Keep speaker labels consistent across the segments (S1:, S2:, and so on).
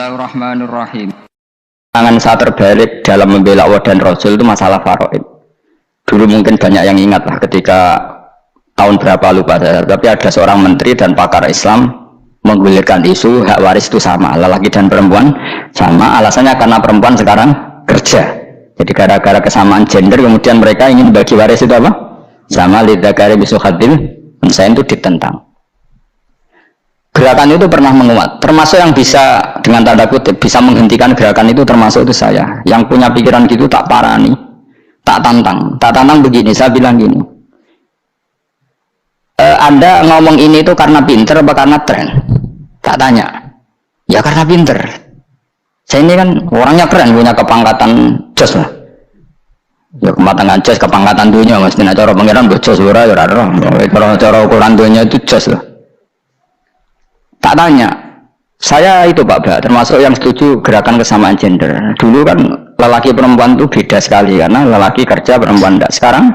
S1: Bismillahirrahmanirrahim. Tangan saya terbalik dalam membela Allah dan Rasul itu masalah faraid. Dulu mungkin banyak yang ingat lah ketika tahun berapa lupa saya, tapi ada seorang menteri dan pakar Islam menggulirkan isu hak waris itu sama, lelaki dan perempuan sama. Alasannya karena perempuan sekarang kerja. Jadi gara-gara kesamaan gender kemudian mereka ingin bagi waris itu apa? Sama, lidzakari mislu hadzil unsayain, itu ditentang. Gerakan itu pernah menguat, termasuk yang bisa dengan tanda kutip bisa menghentikan gerakan itu, termasuk itu saya. Yang punya pikiran gitu tak parani, tak tantang begini. Saya bilang gini, Anda ngomong ini itu karena pinter apa karena tren? Tak tanya, ya karena pinter. Saya ini kan orangnya keren, punya kepangkatan jos lah. Ya kematangan jos, kepangkatan dunia, mestinya cara pengiran bocos ora ya ora. Cara ukuran dunia itu jos lah. Tak tanya, saya itu Pak Ba, termasuk yang setuju gerakan kesamaan gender. Dulu kan lelaki perempuan itu beda sekali, karena lelaki kerja, perempuan tidak. Sekarang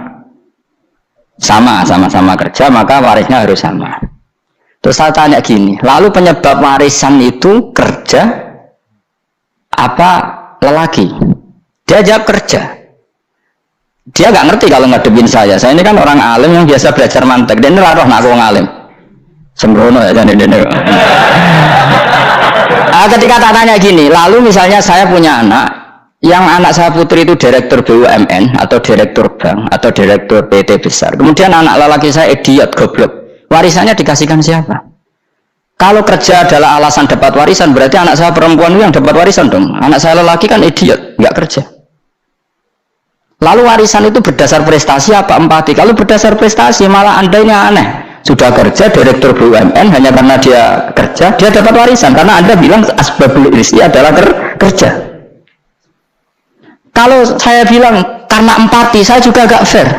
S1: sama-sama kerja, maka warisnya harus sama. Terus saya tanya gini, lalu penyebab warisan itu kerja apa lelaki? Dia jawab kerja. Dia nggak ngerti kalau ngadepin saya. Saya ini kan orang alim yang biasa belajar mantek, dan ini laroh nak wong alim. Sembrono ya jadi dene. Ketika tak tanya gini, lalu misalnya saya punya anak, yang anak saya putri itu direktur BUMN atau direktur bank atau direktur PT besar. Kemudian anak lelaki saya idiot, goblok. Warisannya dikasihkan siapa? Kalau kerja adalah alasan dapat warisan, berarti anak saya perempuan yang dapat warisan dong. Anak saya lelaki kan idiot, nggak kerja. Lalu warisan itu berdasar prestasi apa empati? Kalau berdasar prestasi malah Anda ini aneh. Sudah kerja direktur BUMN, hanya karena dia kerja dia dapat warisan, karena Anda bilang asbabul irsi adalah kerja. Kalau saya bilang karena empati, saya juga agak fair.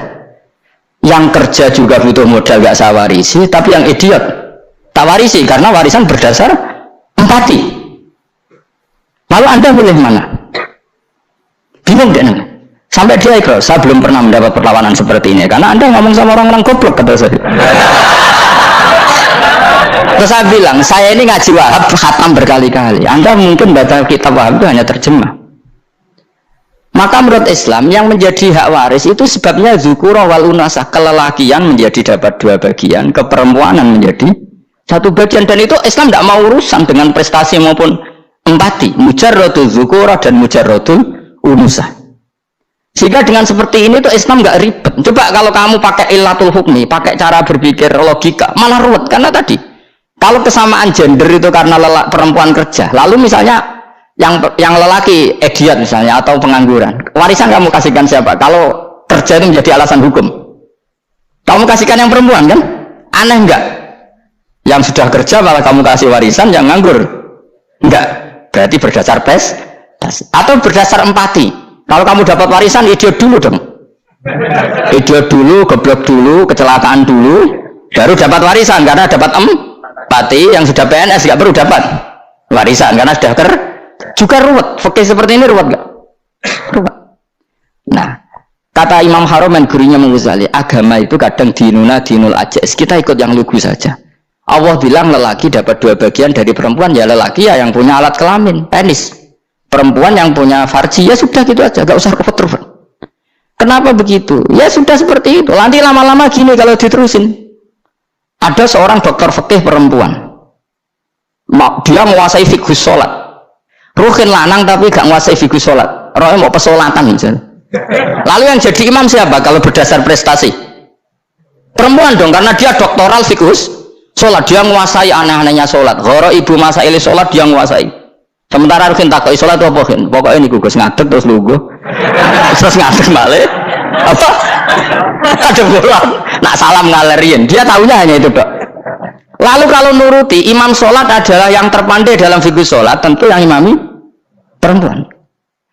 S1: Yang kerja juga butuh modal, gak saya warisi, tapi yang idiot tak warisi karena warisan berdasar empati. Lalu Anda pilih mana? Bingung deh. Sampai dia ikhlas, saya belum pernah mendapat perlawanan seperti ini karena Anda ngomong sama orang-orang goblok, kata saya. Terus saya bilang, saya ini ngaji Wahab khatam berkali-kali. Anda mungkin baca kitab Wahab itu hanya terjemah. Maka menurut Islam yang menjadi hak waris itu sebabnya dzukura wal unasah, kelelakian menjadi dapat dua bagian, keperempuanan menjadi satu bagian, dan itu Islam tidak mau urusan dengan prestasi maupun empati. Mujarradul dzukura dan mujarradul unusah. Sehingga dengan seperti ini tuh Islam nggak ribet. Coba kalau kamu pakai illatul hukmi, pakai cara berpikir logika, malah ruwet. Karena tadi, kalau kesamaan gender itu karena perempuan kerja, lalu misalnya yang lelaki idiot misalnya atau pengangguran, warisan kamu kasihkan siapa? Kalau kerja itu menjadi alasan hukum, kamu kasihkan yang perempuan kan? Aneh nggak? Yang sudah kerja malah kamu kasih warisan, yang nganggur enggak? Berarti berdasar prestasi atau berdasar empati. Kalau kamu dapat warisan, idiot dulu dong. Idiot dulu, goblok dulu, kecelakaan dulu, baru dapat warisan karena dapat empati. Yang sudah PNS nggak perlu dapat warisan karena sudah juga ruwet. Fikih seperti ini ruwet nggak? Ruwet. Nah, kata Imam Haromen, gurunya Ghazali, agama itu kadang dinuna dinul ajais. Kita ikut yang lugu saja. Allah bilang lelaki dapat dua bagian dari perempuan, ya lelaki ya yang punya alat kelamin, penis. Perempuan yang punya farji, ya sudah gitu aja, gak usah ruwet-ruwet. Kenapa begitu? Ya sudah seperti itu. Nanti lama-lama gini kalau diterusin. Ada seorang dokter fikih perempuan, dia menguasai fikih sholat. Ruhin lanang tapi gak menguasai fikih sholat. Rohnya mau pesolatan misalnya. Lalu yang jadi imam siapa kalau berdasar prestasi? Perempuan dong, karena dia doktoral fikih sholat. Dia menguasai aneh-anehnya sholat. Goro ibu masaili sholat dia menguasai. Sementara Rukin takoi sholat itu apa kan? Pokoknya ini gugus ngadeg terus lugu, terus ngadeg balik. Apa? Ada bolang. Nak salam ngalerin. Dia tahunya hanya itu dok. Lalu kalau nuruti imam sholat adalah yang terpandai dalam fikih sholat, tentu yang imami perempuan.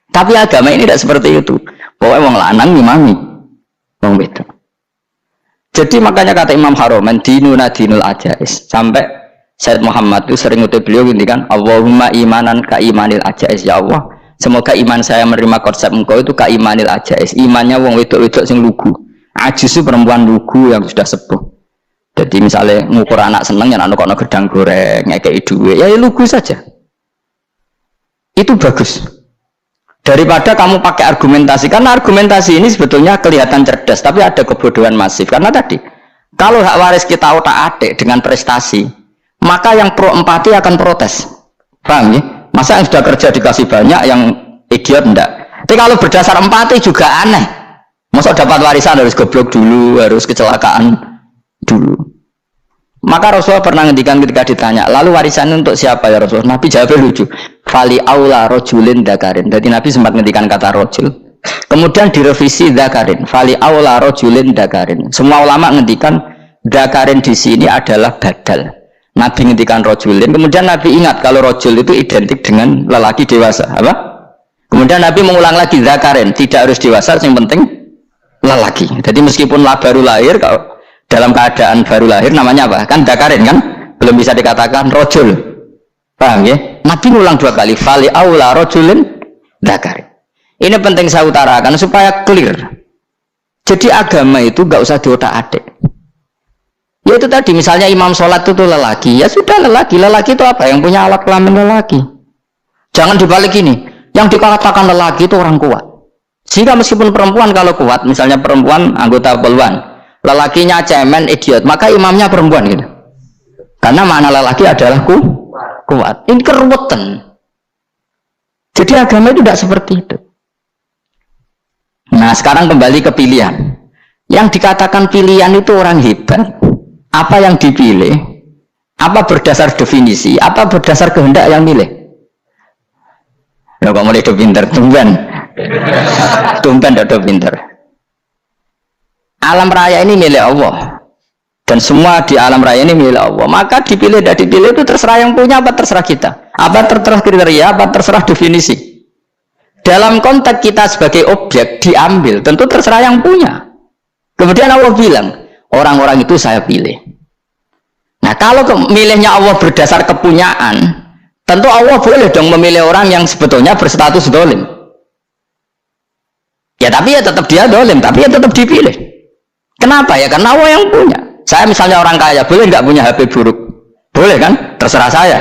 S1: Tapi agama ini tidak seperti itu. Pokoknya wong lanang imami, wong beda. Jadi makanya kata Imam Haromen, dinuna dinul ajais. Sampai Sayyid Muhammad itu sering utuh beliau gini kan, Allahumma imanan ka imanil ajais, ya Allah semoga iman saya menerima konsep engkau itu ka imanil ajais, imannya wong wedok-wedok sing lugu, ajis itu perempuan lugu yang sudah sepuh. Jadi misalnya ngukur anak seneng ya anak gedang goreng ngekei duit, ya lugu saja. Itu bagus. Daripada kamu pakai argumentasi, karena argumentasi ini sebetulnya kelihatan cerdas, tapi ada kebodohan masif. Karena tadi, kalau hak waris kita otak-atik dengan prestasi, maka yang pro empati akan protes. Paham ya? Masa yang sudah kerja dikasih banyak, yang idiot enggak? Tapi kalau berdasar empati juga aneh. Masa dapat warisan harus goblok dulu, harus kecelakaan dulu. Maka Rasulullah pernah ngendikan ketika ditanya, lalu warisan untuk siapa ya Rasulullah? Nabi jawabnya lucu. Fali aula rojulin dakarin. Jadi Nabi sempat ngendikan kata rojul. Kemudian direvisi dakarin. Fali aula rojulin dakarin. Semua ulama ngendikan dakarin di sini adalah badal. Nabi ngendikan rojulin. Kemudian Nabi ingat kalau rojul itu identik dengan lelaki dewasa. Apa? Kemudian Nabi mengulang lagi dakarin. Tidak harus dewasa, yang penting lelaki. Jadi meskipun baru lahir, kalau dalam keadaan baru lahir namanya apa? Kan dakarin kan? Belum bisa dikatakan rojul. Paham ya? Nabi ngulang 2 kali. Fali aula rojulin dakarin. Ini penting saya utarakan supaya clear. Jadi agama itu gak usah diotak-atik. Ya itu tadi misalnya imam sholat itu lelaki. Ya sudah lelaki. Lelaki itu apa? Yang punya alat kelamin lelaki. Jangan dibalik ini. Yang dikatakan lelaki itu orang kuat. Sehingga meskipun perempuan kalau kuat, misalnya perempuan anggota poluan, lelakinya cemen, idiot, maka imamnya perempuan gitu. Karena makna lelaki adalah kuat. Ini keruwetan. Jadi agama itu tidak seperti itu. Nah sekarang kembali ke pilihan. Yang dikatakan pilihan itu orang hebat. Apa yang dipilih? Apa berdasar definisi? Apa berdasar kehendak yang milih? Nah, kok mulai do pinter, tumben do pinter. Alam raya ini milik Allah. Dan semua di alam raya ini milik Allah. Maka dipilih dan dipilih itu terserah yang punya apa terserah kita. Apa terserah kriteria, apa terserah definisi. Dalam konteks kita sebagai objek diambil, tentu terserah yang punya. Kemudian Allah bilang, orang-orang itu saya pilih. Nah kalau milihnya Allah berdasar kepunyaan, tentu Allah boleh dong memilih orang yang sebetulnya berstatus dolim. Ya tapi ya tetap dia dolim, tapi ya tetap dipilih. Kenapa ya? Karena Allah yang punya. Saya misalnya orang kaya, boleh nggak punya HP buruk? Boleh kan? Terserah saya.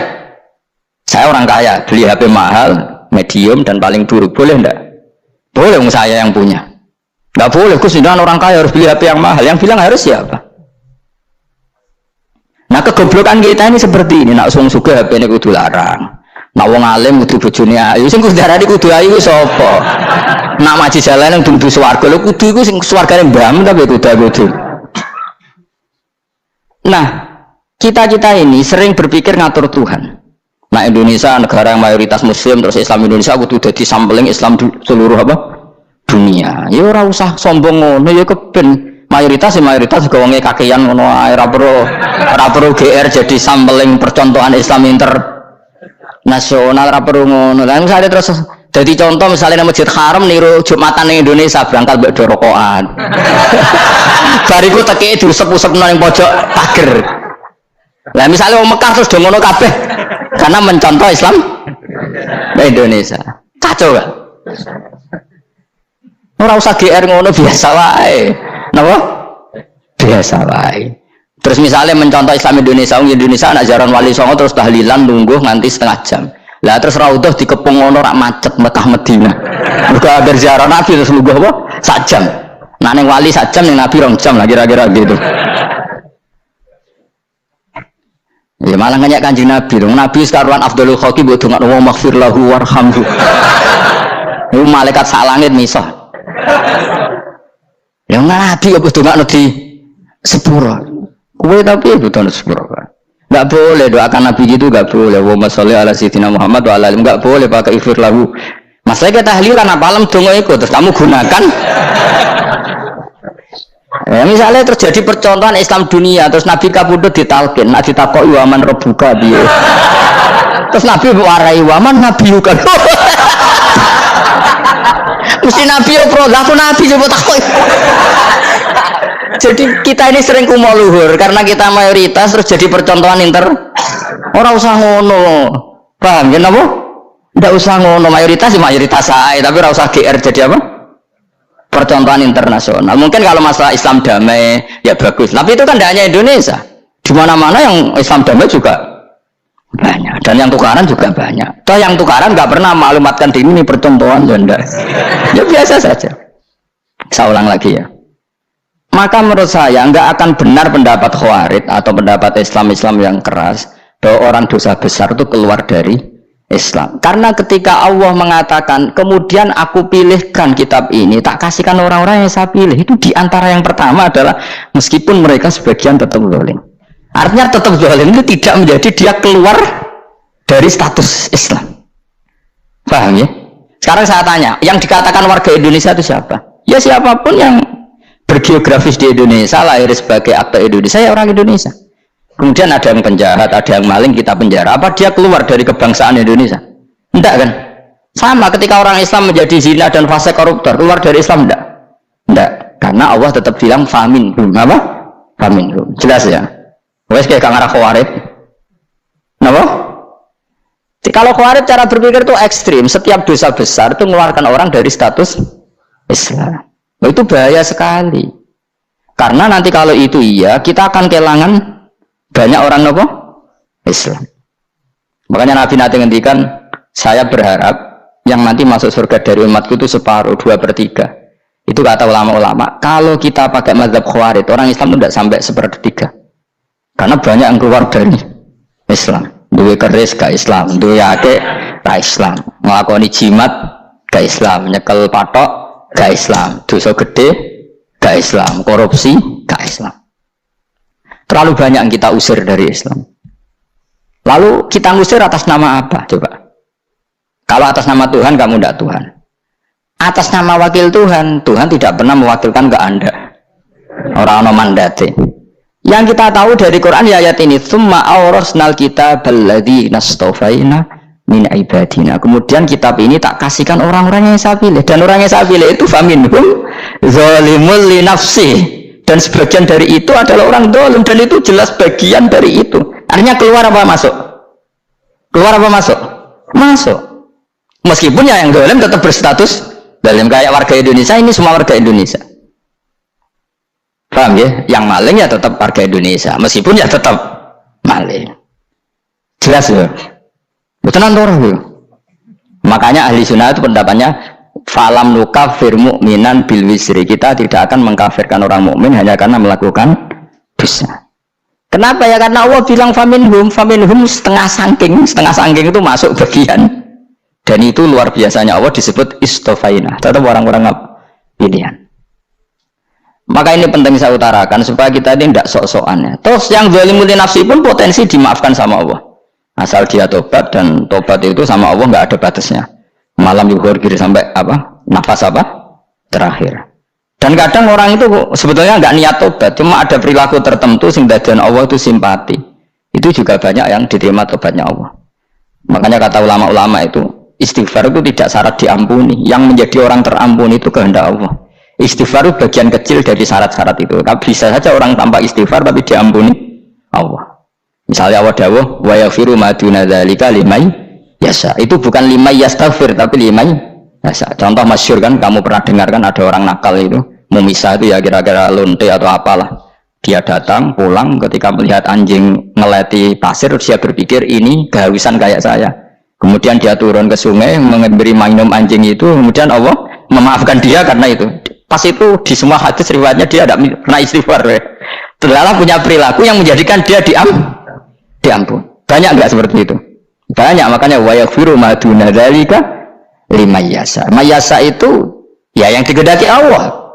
S1: Saya orang kaya, beli HP mahal, medium dan paling buruk. Boleh nggak? Boleh, saya yang punya. Nggak boleh, Gus, orang kaya harus beli HP yang mahal. Yang bilang harus siapa? Nah kegoblokan kita ini seperti ini. Nak sung suka HP ini kudu larang. Nak wong alim kudu bojone ayu. Sing kudu darani kudu ayu sapa? Nak maji jalan yang kudu swarga. Lho kudu iku sing swargane mbam tapi kudu. Nah, kita ini sering berpikir ngatur Tuhan. Nah, Indonesia negara yang mayoritas muslim, terus Islam Indonesia kudu dadi sampling Islam seluruh apa? Dunia. Ya ora usah sombong ngono ya keben. Mayoritas juga wonge kakean ngono ae ora perlu GR jadi sampling percontohan Islam internasional ora perlu ngono. Lah misalnya terus jadi contoh misalnya Masjid Haram niru Jumatan ning Indonesia berangkat mbek do rokokan. Bariku teke diusep-usepno ning pojok pager. Lah misalnya wong Mekah terus do ngono kabeh karena mencontoh Islam Indonesia. Kacau gak? Ora usah GR ngono biasa wae. Napa? Biasa wae. Terus misalnya mencontoh Islam Indonesia anak jaran Wali Songo terus tahlilan nunggu nganti setengah jam. Lah terus raudhah dikepung ngono rak macet Mekah Madinah. Mergo agar ziarah Nabi terus nunggu apa? Sak jam. Nah ning wali sak jam ning Nabi 2 jam lah kira-kira gitu. Ya malah nanya Kanjeng Nabi. Nabi sekaruan Afdhalul Khalqi mbok dongakno wa maghfir lahu warhamhu. Iku malaikat sak langit misah. Yang Nabi kok dongakno di sepuro. Kowe tapi itu tahun sepuro. Enggak boleh doakan Nabi gitu, enggak boleh. Wa sholli ala sayyidina Muhammad wa ala alihi, enggak boleh pakai ighfir lahu. Masalah kita tahlilan apa alam donga iku terus kamu gunakan. Ya, misalnya terjadi percontohan Islam dunia terus Nabi kabudut ditalkin, nak ditakoki wa man rabbuka piye. Terus Nabi warai wa man nabiyuka. Mesti Nabi yo pro, lah aku Nabi coba takut. Jadi kita ini sering kumo luhur karena kita mayoritas terus jadi percontohan orang usah ngono. Paham ya napa? Ndak usah ngono, mayoritas saya, tapi ora usah GR jadi apa? Percontohan internasional. Mungkin kalau masalah Islam damai ya bagus. Tapi itu kan tidak hanya Indonesia. Di mana-mana yang Islam damai juga banyak, dan yang tukaran juga banyak. Toh yang tukaran nggak pernah maklumatkan diri ini percontohan ya, ya biasa saja. Saya ulang lagi ya. Maka menurut saya nggak akan benar pendapat Khawarij atau pendapat Islam yang keras bahwa orang dosa besar itu keluar dari Islam. Karena ketika Allah mengatakan kemudian aku pilihkan kitab ini tak kasihkan orang-orang yang saya pilih, itu diantara yang pertama adalah meskipun mereka sebagian tetap zalim. Artinya tetap zalim itu tidak menjadi dia keluar dari status Islam. Paham ya? Sekarang saya tanya, yang dikatakan warga Indonesia itu siapa? Ya siapapun yang bergeografis di Indonesia, lahir sebagai aktor Indonesia, ya orang Indonesia. Kemudian ada yang penjahat, ada yang maling, kita penjara. Apa dia keluar dari kebangsaan Indonesia? Enggak kan? Sama ketika orang Islam menjadi zina dan fase koruptor, keluar dari Islam enggak? Enggak. Karena Allah tetap bilang faminhum. Apa? Faminhum. Jelas ya? Wes kayak kang arah Khawarij. Kenapa? Kalau Khawarij cara berpikir itu ekstrim. Setiap dosa besar itu mengeluarkan orang dari status Islam. Itu bahaya sekali. Karena nanti kalau itu iya, kita akan kehilangan banyak orang apa? Islam. Makanya Nabi nanti ngendikan, saya berharap yang nanti masuk surga dari umatku itu separuh, 2/3. Itu kata ulama-ulama. Kalau kita pakai mazhab Khawarij, orang Islam itu tidak sampai 1/3. Karena banyak yang keluar dari Islam. Duwe keris ke Islam, duwe ake ke Islam, ngelakoni jimat ke Islam, nyekel patok ke Islam, dosa gede ke Islam, korupsi ke Islam. Terlalu banyak yang kita usir dari Islam. Lalu kita ngusir atas nama apa? Coba. Kalau atas nama Tuhan, kamu tidak Tuhan. Atas nama wakil Tuhan, Tuhan tidak pernah mewakilkan ke Anda. Orang-orang mandate. Yang kita tahu dari Quran ya ayat ini, tsumma awrasnal kitabal ladzina astafaina min ibadina. Kemudian kitab ini tak kasihkan orang-orang yang saya pilih, dan orang yang saya pilih itu faminhum zalimul li nafsi, dan sebagian dari itu adalah orang zalim, dan itu jelas bagian dari itu. Artinya keluar apa masuk? Keluar apa masuk? Masuk. Meskipun ya yang zalim tetap berstatus zalim, kayak warga Indonesia, ini semua warga Indonesia. Paham ya? Yang maling ya tetap warga Indonesia, meskipun ya tetap maling. Jelas ya? Betulan torah ya? Makanya ahli sunnah itu pendapatnya falam nukafir mu'minan bil wisri. Kita tidak akan mengkafirkan orang mukmin hanya karena melakukan dosa. Kenapa ya? Karena Allah bilang faminhum setengah sangking itu masuk bagian. Dan itu luar biasanya Allah disebut istofaina, tetap orang-orang pilihan. Maka ini penting saya utarakan supaya kita ini tidak sok-sokan ya. Terus yang zalimul nafsi pun potensi dimaafkan sama Allah. Asal dia tobat, dan tobat itu sama Allah nggak ada batasnya. Malam yuhur kiri sampai apa? Nafas apa? Terakhir. Dan kadang orang itu sebetulnya nggak niat tobat, cuma ada perilaku tertentu sehingga dan Allah itu simpati. Itu juga banyak yang diterima tobatnya Allah. Makanya kata ulama-ulama itu, istighfar itu tidak syarat diampuni. Yang menjadi orang terampuni itu kehendak Allah. Istighfar itu bagian kecil dari syarat-syarat itu. Tapi bisa saja orang tanpa istighfar tapi diampuni Allah. Misalnya Allah dawuh wa yaghfiru ma duna dzalika liman yasha. Itu bukan liman yastaghfir tapi liman yasha. Contoh masyhur kan, kamu pernah dengar kan, ada orang nakal itu memisah itu ya, kira-kira lonte atau apalah. Dia datang pulang ketika melihat anjing ngeleti pasir, dia berpikir ini kehausan kayak saya. Kemudian dia turun ke sungai memberi minum anjing itu, kemudian Allah memaafkan dia karena itu. Pas itu di semua hadis riwayatnya dia tidak pernah istighfar. Terlalu punya perilaku yang menjadikan dia diampun. Banyak nggak seperti itu? Banyak. Makanya wa yaghfiru ma duna dzalika liman yasha. Mayasa itu ya yang digedaki Allah.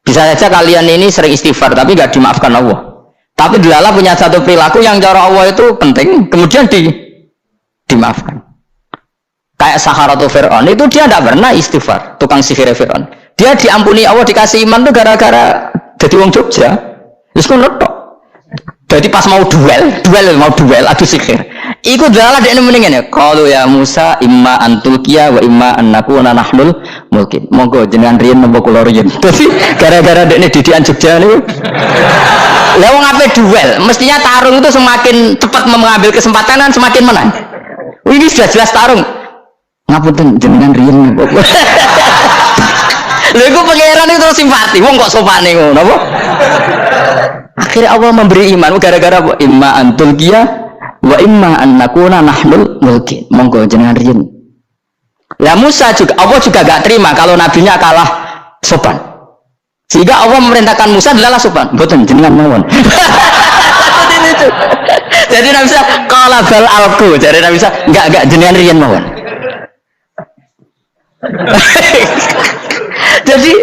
S1: Bisa saja kalian ini sering istighfar tapi nggak dimaafkan Allah. Tapi dilala punya satu perilaku yang cara Allah itu penting, kemudian dimaafkan. Kayak Saharatu Fir'aun itu dia tidak pernah istighfar, tukang sihir Fir'aun. Dia diampuni Allah, dikasih iman tuh gara-gara jadi wong Jogja. Terus kan letok. Jadi pas mau duel adu sihir. Iku dalah dia mendingan ya. Kalau ya Musa imma antulkia wa imma annakuna nahnul mulkin. Monggo jenengan riyen nopo kula riyen. Jadi gara-gara dia didikan Jogja niku. Lah wong ape duel, mestinya tarung itu semakin cepat mengambil kesempatan kan semakin menang. Ini sudah jelas tarung. Ngapunten jenengan riyen nopo. Lha iku pangeran itu simpati, wong kok sopane ngono apa? Akhirnya Allah memberi iman gara-gara apa? Imma antul kia wa imma an nakuna nahnul mulkin. Monggo jenengan riyen. Lah Musa juga Allah juga gak terima kalau nabinya kalah sopan. Sehingga Allah memerintahkan Musa adalah sopan. Mboten jenengan mawon. Jadi Nabi Musa qala bal alqu. Jadi Nabi Musa enggak jenengan riyen mawon. Jadi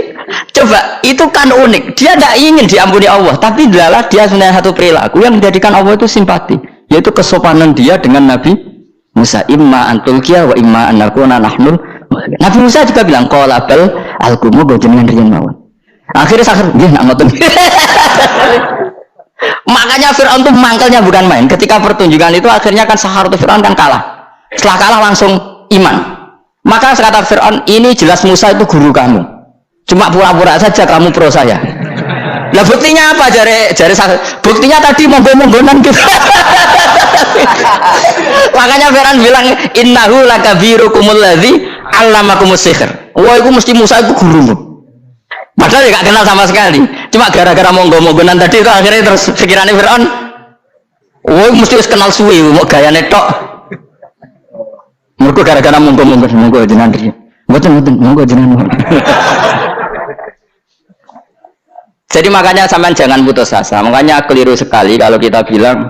S1: coba itu kan unik. Dia tidak ingin diampuni Allah, tapi adalah dia sebenarnya satu perilaku yang menjadikan Allah itu simpati, yaitu kesopanan dia dengan Nabi Musa. Imma antulkiya wa imma annakuna nahnul. Nabi Musa juga bilang qala bal alqu mo jenengan riyen mawon. Akhirnya sakit nggih nak ngoten. Makanya Fir'aun itu mangkelnya bukan main. Ketika pertunjukan itu akhirnya kan Saharatu Fir'aun kan kalah. Setelah kalah langsung iman. Maka kata Fir'aun, ini jelas Musa itu guru kamu. Cuma pura-pura saja kamu pro saya. Lah buktinya apa? Jare buktinya tadi monggo-monggonan gitu. Makanya Fir'aun bilang innahu lakabirukumul ladzi 'allamakumus sihr. Wah, itu mesti Musa itu gurumu. Padahal ya gak kenal sama sekali. Cuma gara-gara monggo-monggonan tadi itu akhirnya terus pikirannya Fir'aun, wah mesti kenal suwi, mau gayane tok. Mereka gara-gara monggo jenengan iki. Mboten monggo jenengan. Jadi makanya sampean jangan putus asa. Makanya keliru sekali kalau kita bilang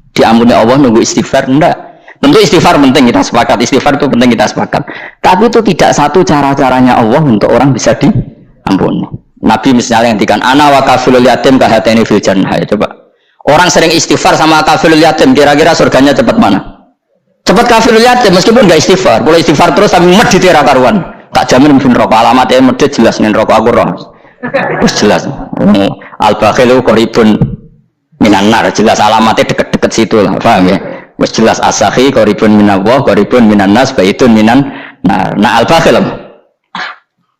S1: diampuni Allah nunggu istighfar. Enggak. Tentu istighfar penting, kita sepakat. Istighfar itu penting, kita sepakat. Tapi itu tidak satu cara-caranya Allah untuk orang bisa diampuni. Nabi misalnya yang dikatakan ana wa kafilul yatim kahateni fil jannah. Coba. Orang sering istighfar sama kafilul yatim, kira-kira surganya cepat mana? Cepat kafilul yatim meskipun enggak istighfar. Kalau istighfar terus tapi medit ra karuan. Tak jamin mungkin rokok alamatnya medit jelas nen rokok aku roh. Terus jelas. Al-bakhilu qaribun minan nar, jelas alamatnya deket-deket situ lah, paham ya? Wis jelas as-sakhi qaribun minallah, qaribun minan nas, baitun minan nar. Nah al-bakhil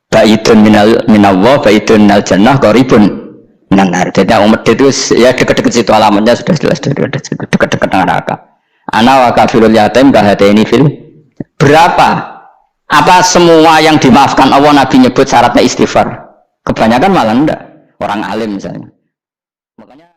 S1: baitun minallah, baitun minal jannah, qaribun minan nar. Jadi medit itu ya deket-deket situ alamatnya sudah jelas deket-deket neraka. Ana wa kafirul yatim kahateni fil. Berapa? Apa semua yang dimaafkan Allah Nabi nyebut syaratnya istighfar? Kebanyakan malah enggak. Orang alim misalnya.